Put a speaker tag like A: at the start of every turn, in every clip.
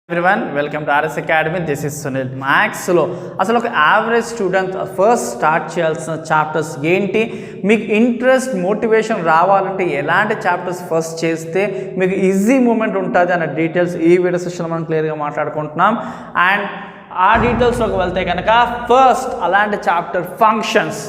A: Everyone, welcome to RS Academy. This is Sunil. Maths లో అసలు ఒక యావరేజ్ స్టూడెంట్ ఫస్ట్ స్టార్ట్ చేయాల్సిన chapters ఏంటి, మీకు ఇంట్రెస్ట్ మోటివేషన్ రావాలంటే ఎలాంటి చాప్టర్స్ ఫస్ట్ చేస్తే మీకు ఈజీ మూమెంట్ ఉంటుంది అనే డీటెయిల్స్ ఈ వీడియో సెషన్లో మనం క్లియర్గా మాట్లాడుకుంటున్నాం. అండ్ ఆ డీటెయిల్స్లోకి వెళ్తే కనుక ఫస్ట్ అలాంటి చాప్టర్ ఫంక్షన్స్.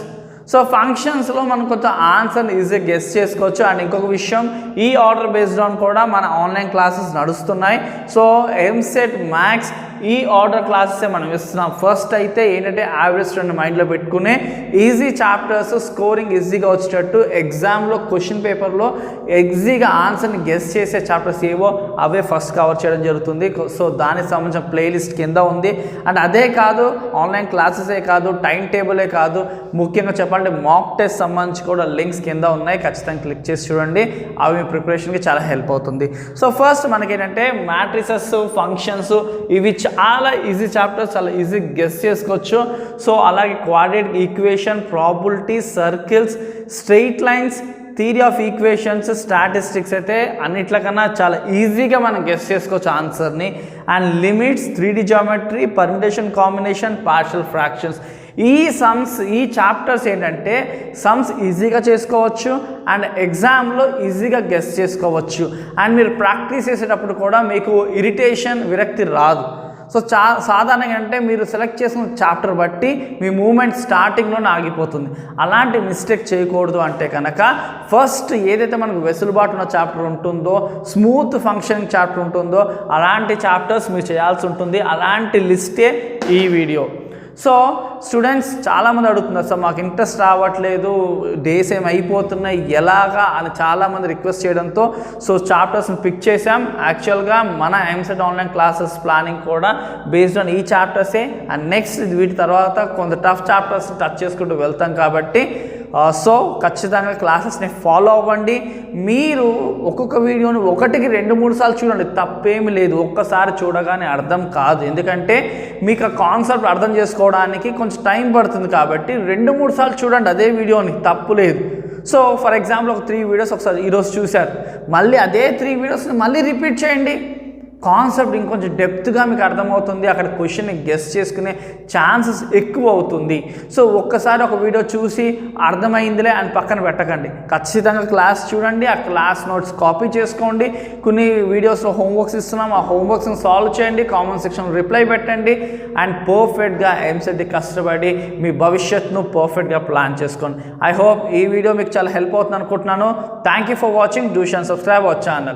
A: సో ఫంక్షన్స్లో మనం కొంత ఆన్సర్ని ఈజీగా గెస్ చేసుకోవచ్చు. అండ్ ఇంకొక విషయం, ఈ ఆర్డర్ బేస్డ్ ఆన్ కూడా మన ఆన్లైన్ క్లాసెస్ నడుస్తున్నాయి. సో ఎంసెట్ మ్యాథ్స్ ఈ ఆర్డర్ క్లాసెసే మనం ఇస్తున్నాం. ఫస్ట్ అయితే ఏంటంటే యావరేజ్ స్టూడెంట్ మైండ్లో పెట్టుకునే ఈజీ చాప్టర్స్ స్కోరింగ్ ఈజీగా వచ్చేటట్టు ఎగ్జామ్లో క్వశ్చన్ పేపర్లో ఈజీగా ఆన్సర్ని గెస్ చేసే చాప్టర్స్ ఏవో అవే ఫస్ట్ కవర్ చేయడం జరుగుతుంది. సో దానికి సంబంధించిన ప్లేలిస్ట్ కింద ఉంది. అండ్ అదే కాదు, ఆన్లైన్ క్లాసెసే కాదు, టైం టేబులే కాదు, ముఖ్యంగా చెప్పాలంటే మాక్ టెస్ట్ సంబంధించి కూడా లింక్స్ కింద ఉన్నాయి. ఖచ్చితంగా క్లిక్ చేసి చూడండి, అవి మీ ప్రిపరేషన్కి చాలా హెల్ప్ అవుతుంది. సో ఫస్ట్ మనకేంటంటే మ్యాట్రిసెస్, ఫంక్షన్స్ ఇవి చాలా ఈజీ చాప్టర్స్, చాలా ఈజీ గెస్ చేసుకోవచ్చు. సో అలాగే quadratic equation, probability, circles, straight lines, theory of equations, statistics అయితే అన్నిట్లకన్నా చాలా ఈజీగా మనం గెస్ చేసుకోవచ్చు ఆన్సర్ని. And limits, 3D geometry, permutation, combination, partial fractions, ఈ చాప్టర్స్ ఏంటంటే సమ్స్ ఈజీగా చేసుకోవచ్చు అండ్ ఎగ్జామ్లో ఈజీగా గెస్ చేసుకోవచ్చు. అండ్ మీరు ప్రాక్టీస్ చేసేటప్పుడు కూడా మీకు ఇరిటేషన్, విరక్తి రాదు. సో సాధారణంగా అంటే మీరు సెలెక్ట్ చేసిన చాప్టర్ బట్టి మీ మూమెంట్ స్టార్టింగ్లోనే ఆగిపోతుంది. అలాంటి మిస్టేక్ చేయకూడదు అంటే కనుక ఫస్ట్ ఏదైతే మనకు వెసులుబాటు ఉన్న చాప్టర్ ఉంటుందో, స్మూత్ ఫంక్షనింగ్ చాప్టర్ ఉంటుందో అలాంటి చాప్టర్స్ మీరు చేయాల్సి ఉంటుంది. అలాంటి లిస్టే ఈ వీడియో. సో స్టూడెంట్స్ చాలామంది అడుగుతున్నారు, సార్ మాకు ఇంట్రెస్ట్ రావట్లేదు, డేస్ ఏం అయిపోతున్నాయి ఎలాగా అని చాలామంది రిక్వెస్ట్ చేయడంతో సో చాప్టర్స్ని పిక్ చేసాం. యాక్చువల్గా మన ఎంసెట్ ఆన్లైన్ క్లాసెస్ ప్లానింగ్ కూడా బేస్డ్ ఆన్ ఈ చాప్టర్సే. అండ్ నెక్స్ట్ వీటి తర్వాత కొంత టఫ్ చాప్టర్స్ టచ్ చేసుకుంటూ వెళ్తాం కాబట్టి సో ఖచ్చితంగా క్లాసెస్ని ఫాలో అవ్వండి. మీరు ఒక్కొక్క వీడియోని 1కి 2-3 సార్లు చూడండి, తప్పేమి లేదు. ఒక్కసారి చూడగానే అర్థం కాదు, ఎందుకంటే మీకు ఆ కాన్సెప్ట్ అర్థం చేసుకోవడానికి కొంచెం టైం పడుతుంది. కాబట్టి 2-3 సార్లు చూడండి అదే వీడియోని, తప్పు లేదు. సో ఫర్ ఎగ్జాంపుల్ ఒక 3 వీడియోస్ ఒకసారి ఈరోజు చూశారు, మళ్ళీ అదే 3 వీడియోస్ని మళ్ళీ రిపీట్ చేయండి. కాన్సెప్ట్ ఇంకొంచెం డెప్త్గా మీకు అర్థమవుతుంది, అక్కడ క్వశ్చన్ని గెస్ చేసుకునే ఛాన్సెస్ ఎక్కువ అవుతుంది. సో ఒక్కసారి ఒక వీడియో చూసి అర్థమైందిలే అని పక్కన పెట్టకండి, ఖచ్చితంగా క్లాస్ చూడండి, ఆ క్లాస్ నోట్స్ కాపీ చేసుకోండి. కొన్ని వీడియోస్లో హోంవర్క్స్ ఇస్తున్నాం, ఆ హోంవర్క్స్ని సాల్వ్ చేయండి, కామెంట్ సెక్షన్లో రిప్లై పెట్టండి. అండ్ పర్ఫెక్ట్గా ఎంసెట్ కష్టపడి మీ భవిష్యత్తును పర్ఫెక్ట్గా ప్లాన్ చేసుకోండి. ఐ హోప్ ఈ వీడియో మీకు చాలా హెల్ప్ అవుతుంది అనుకుంటున్నాను. Thank you for watching. Do share, subscribe our channel.